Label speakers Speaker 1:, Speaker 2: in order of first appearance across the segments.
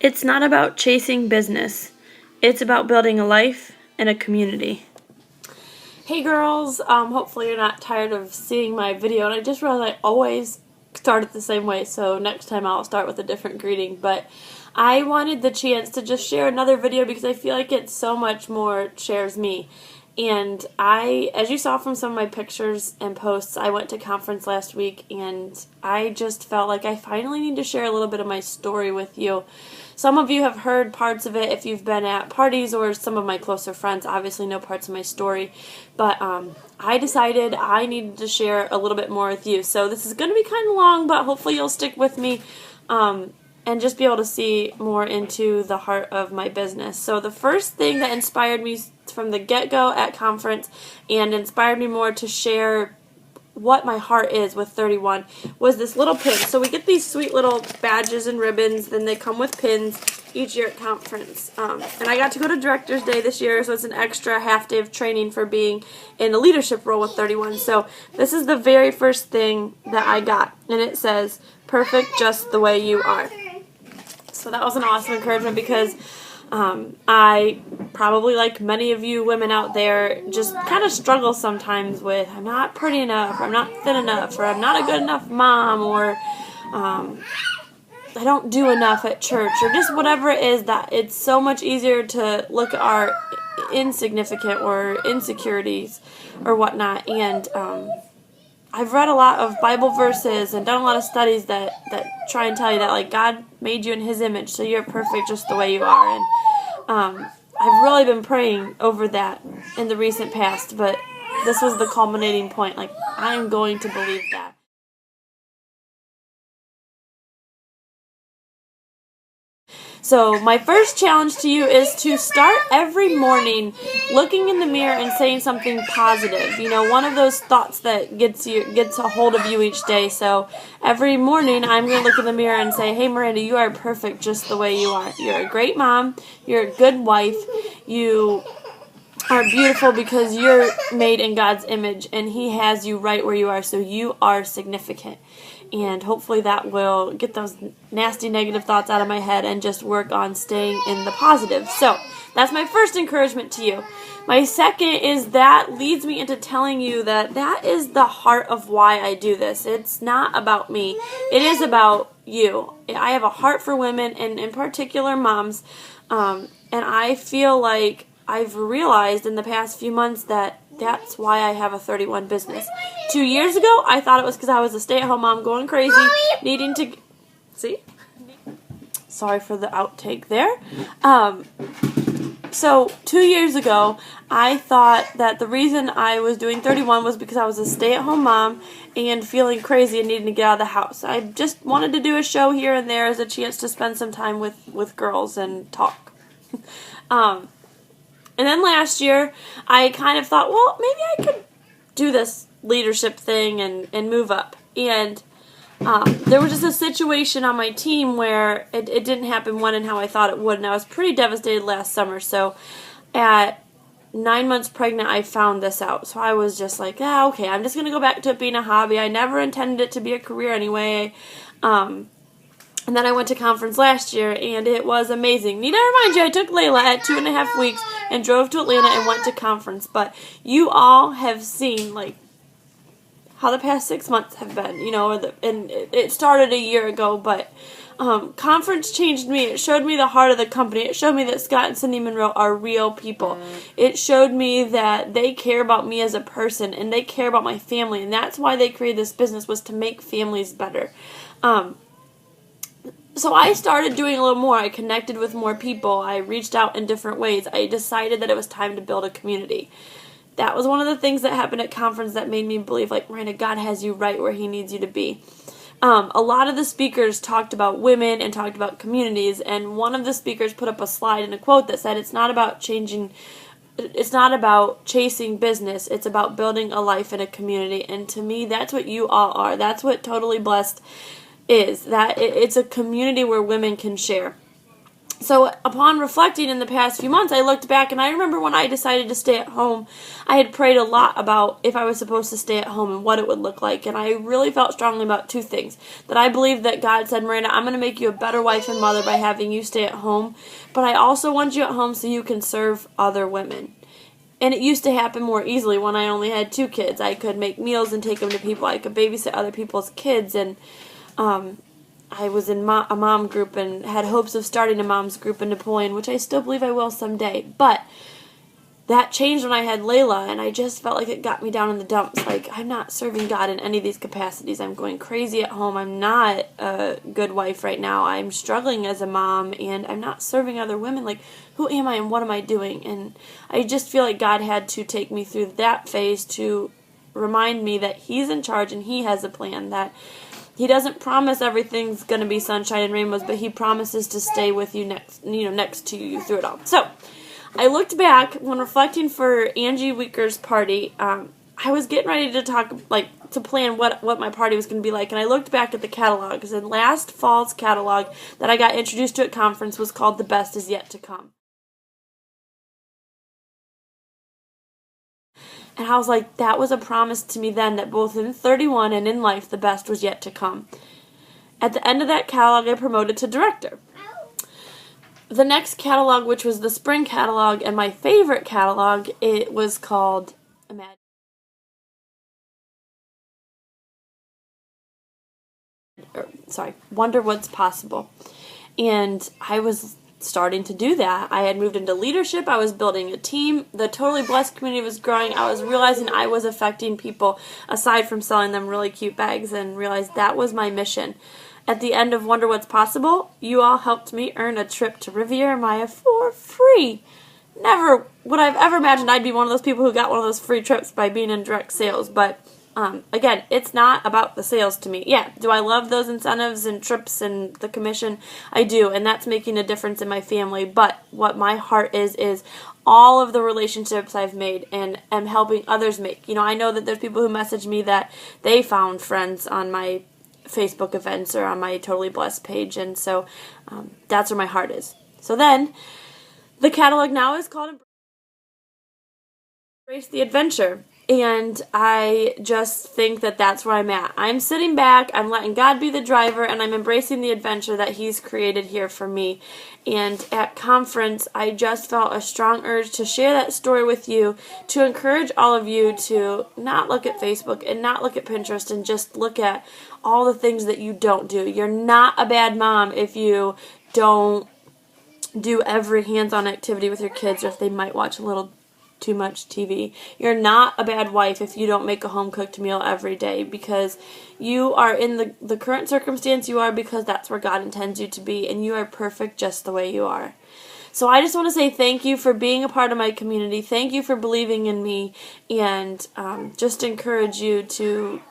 Speaker 1: It's not about chasing business. It's about building a life and a community. Hey girls, hopefully you're not tired of seeing my video, and I just realized I always start it the same way, so next time I'll start with a different greeting, but I wanted the chance to just share another video because I feel like it so much more shares me. And as you saw from some of my pictures and posts, I went to conference last week, and I just felt like I finally need to share a little bit of my story with you. Some of you have heard parts of it if you've been at parties, or some of my closer friends obviously know parts of my story. But I decided I needed to share a little bit more with you. So this is going to be kind of long, but hopefully you'll stick with me and just be able to see more into the heart of my business. So the first thing that inspired me from the get-go at conference and inspired me more to share what my heart is with 31 was this little pin. So we get these sweet little badges and ribbons, then they come with pins each year at conference. And I got to go to Director's Day this year, so it's an extra half day of training for being in a leadership role with 31. So this is the very first thing that I got, and it says, "Perfect just the way you are." So that was an awesome encouragement because I probably, like many of you women out there, just kind of struggle sometimes with I'm not pretty enough, or I'm not thin enough, or I'm not a good enough mom, or I don't do enough at church, or just whatever it is. That it's so much easier to look at our insignificant or insecurities or whatnot. And I've read a lot of Bible verses and done a lot of studies that try and tell you that, like, God made you in His image, so you're perfect just the way you are. And I've really been praying over that in the recent past, but this was the culminating point. Like, I'm going to believe that. So my first challenge to you is to start every morning looking in the mirror and saying something positive. You know, one of those thoughts that gets a hold of you each day. So every morning I'm going to look in the mirror and say, "Hey Miranda, you are perfect just the way you are. You're a great mom. You're a good wife. You are beautiful because you're made in God's image, and He has you right where you are, so you are significant." And hopefully that will get those nasty negative thoughts out of my head and just work on staying in the positive. So that's my first encouragement to you. My second is that leads me into telling you that is the heart of why I do this. It's not about me. It is about you. I have a heart for women, and in particular moms. And I feel like I've realized in the past few months that that's why I have a 31 business. 2 years ago, I thought it was because I was a stay-at-home mom going crazy, needing to... See? Sorry for the outtake there. So 2 years ago, I thought that the reason I was doing 31 was because I was a stay-at-home mom and feeling crazy and needing to get out of the house. I just wanted to do a show here and there as a chance to spend some time with girls and talk. And then last year, I kind of thought, well, maybe I could do this leadership thing and move up. And there was just a situation on my team where it didn't happen when and how I thought it would, and I was pretty devastated last summer. So at 9 months pregnant, I found this out. So I was just like, okay, I'm just going to go back to it being a hobby. I never intended it to be a career anyway. And then I went to conference last year, and it was amazing. Need to remind you, I took Layla at 2.5 weeks and drove to Atlanta and went to conference. But you all have seen, like, how the past 6 months have been, you know, and it started a year ago, but conference changed me. It showed me the heart of the company. It showed me that Scott and Cindy Monroe are real people. It showed me that they care about me as a person, and they care about my family, and that's why they created this business, was to make families better. So I started doing a little more. I connected with more people. I reached out in different ways. I decided that it was time to build a community. That was one of the things that happened at conference that made me believe, like, Miranda, God has you right where He needs you to be. A lot of the speakers talked about women and talked about communities, and one of the speakers put up a slide and a quote that said, it's not about chasing business, it's about building a life in a community. And to me, that's what you all are. That's what Totally Blessed is. That it's a community where women can share. So upon reflecting in the past few months, I looked back and I remember when I decided to stay at home, I had prayed a lot about if I was supposed to stay at home and what it would look like. And I really felt strongly about two things. That I believed that God said, Miranda, I'm going to make you a better wife and mother by having you stay at home. But I also want you at home so you can serve other women. And it used to happen more easily when I only had 2 kids. I could make meals and take them to people. I could babysit other people's kids. And I was in a mom group and had hopes of starting a mom's group in Napoleon, which I still believe I will someday. But that changed when I had Layla, and I just felt like it got me down in the dumps. Like, I'm not serving God in any of these capacities. I'm going crazy at home. I'm not a good wife right now. I'm struggling as a mom, and I'm not serving other women. Like, who am I and what am I doing? And I just feel like God had to take me through that phase to remind me that He's in charge and He has a plan, that He doesn't promise everything's going to be sunshine and rainbows, but He promises to stay with you next to you through it all. So, I looked back when reflecting for Angie Weeker's party. I was getting ready to to plan what my party was going to be like, and I looked back at the catalog, because in last fall's catalog that I got introduced to at conference was called The Best Is Yet to Come. And I was like, that was a promise to me then that both in 31 and in life, the best was yet to come. At the end of that catalog, I promoted to director. The next catalog, which was the spring catalog, and my favorite catalog, it was called Wonder What's Possible. And I was starting to do that. I had moved into leadership. I was building a team. The Totally Blessed community was growing. I was realizing I was affecting people aside from selling them really cute bags, and realized that was my mission. At the end of Wonder What's Possible, you all helped me earn a trip to Riviera Maya for free. Never would I've ever imagined I'd be one of those people who got one of those free trips by being in direct sales, but again, it's not about the sales to me. Yeah, do I love those incentives and trips and the commission? I do, and that's making a difference in my family. But what my heart is all of the relationships I've made and am helping others make. I know that there's people who message me that they found friends on my Facebook events or on my Totally Blessed page, and so that's where my heart is. So then, the catalog now is called Embrace the Adventure. And I just think that that's where I'm at. I'm sitting back, I'm letting God be the driver, and I'm embracing the adventure that He's created here for me. And at conference, I just felt a strong urge to share that story with you, to encourage all of you to not look at Facebook and not look at Pinterest and just look at all the things that you don't do. You're not a bad mom if you don't do every hands-on activity with your kids, or if they might watch a little too much TV. You're not a bad wife if you don't make a home-cooked meal every day, because you are in the current circumstance you are because that's where God intends you to be, and you are perfect just the way you are. So I just want to say thank you for being a part of my community. Thank you for believing in me, and just encourage you to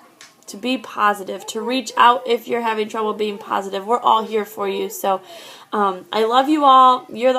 Speaker 1: be positive, to reach out if you're having trouble being positive. We're all here for you. So I love you all. You're the